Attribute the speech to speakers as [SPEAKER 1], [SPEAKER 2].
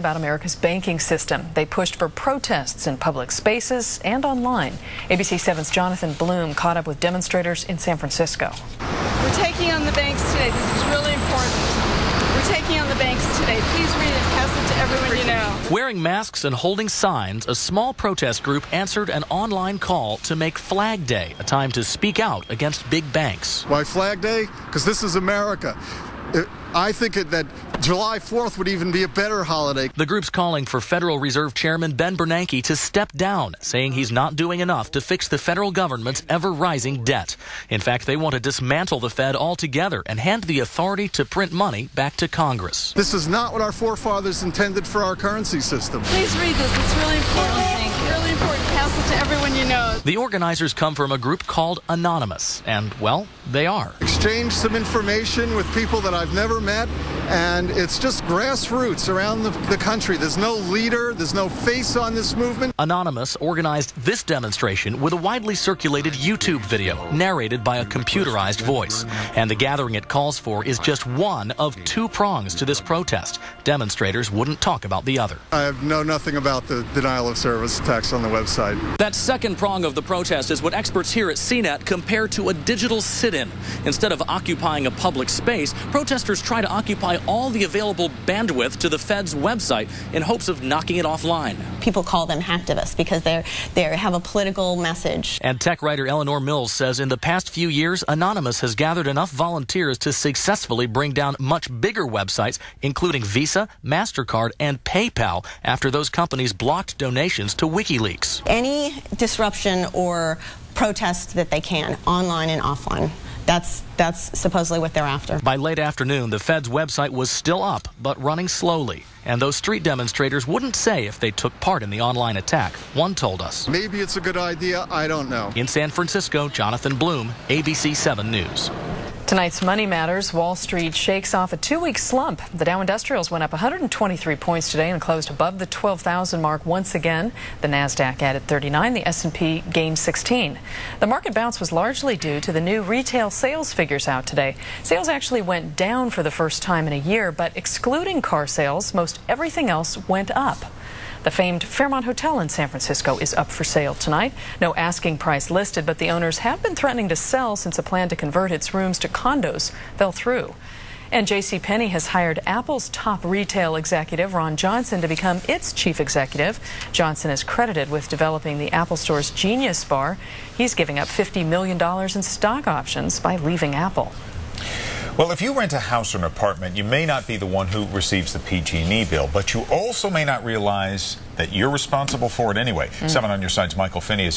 [SPEAKER 1] about America's banking system. They pushed for protests in public spaces and online. ABC 7's Jonathan Bloom caught up with demonstrators in San Francisco.
[SPEAKER 2] We're taking on the banks today. This is really important. We're taking on the banks today. Please read it. Pass it to everyone you know.
[SPEAKER 3] Wearing masks and holding signs, a small protest group answered an online call to make Flag Day a time to speak out against big banks.
[SPEAKER 4] Why Flag Day? Because this is America. I think that July 4th would even be a better holiday.
[SPEAKER 3] The group's calling for Federal Reserve Chairman Ben Bernanke to step down, saying he's not doing enough to fix the federal government's ever-rising debt. In fact, they want to dismantle the Fed altogether and hand the authority to print money back to Congress.
[SPEAKER 4] This is not what our forefathers intended for our currency system.
[SPEAKER 2] Please read this. It's really important. Really important. Pass it to everyone you know.
[SPEAKER 3] The organizers come from a group called Anonymous, and, well, they are.
[SPEAKER 4] Exchange some information with people that I've never met, and it's just grassroots around the country. There's no leader, there's no face on this movement.
[SPEAKER 3] Anonymous organized this demonstration with a widely circulated YouTube video narrated by a computerized voice. And the gathering it calls for is just one of two prongs to this protest. Demonstrators wouldn't talk about the other.
[SPEAKER 4] I know nothing about the denial of service attacks on the website.
[SPEAKER 3] That second prong of the protest is what experts here at CNET compare to a digital sit-in. Instead of occupying a public space, protesters try to occupy all the available bandwidth to the Fed's website in hopes of knocking it offline.
[SPEAKER 5] People call them hacktivists because they have a political message.
[SPEAKER 3] And tech writer Eleanor Mills says in the past few years, Anonymous has gathered enough volunteers to successfully bring down much bigger websites, including Visa, MasterCard, and PayPal, after those companies blocked donations to WikiLeaks.
[SPEAKER 5] Any disruption or protest that they can, online and offline. That's supposedly what they're after.
[SPEAKER 3] By late afternoon, the Fed's website was still up, but running slowly. And those street demonstrators wouldn't say if they took part in the online attack. One told us.
[SPEAKER 4] Maybe it's a good idea. I don't know.
[SPEAKER 3] In San Francisco, Jonathan Bloom, ABC 7 News.
[SPEAKER 1] Tonight's Money Matters. Wall Street shakes off a two-week slump. The Dow Industrials went up 123 points today and closed above the 12,000 mark once again. The Nasdaq added 39. The S&P gained 16. The market bounce was largely due to the new retail sales figures out today. Sales actually went down for the first time in a year, but excluding car sales, most everything else went up. The famed Fairmont Hotel in San Francisco is up for sale tonight. No asking price listed, but the owners have been threatening to sell since a plan to convert its rooms to condos fell through. And JCPenney has hired Apple's top retail executive, Ron Johnson, to become its chief executive. Johnson is credited with developing the Apple Store's Genius Bar. He's giving up $50 million in stock options by leaving Apple.
[SPEAKER 6] Well, if you rent a house or an apartment, you may not be the one who receives the PG&E bill, but you also may not realize that you're responsible for it anyway. 7 on your side's Michael Finney is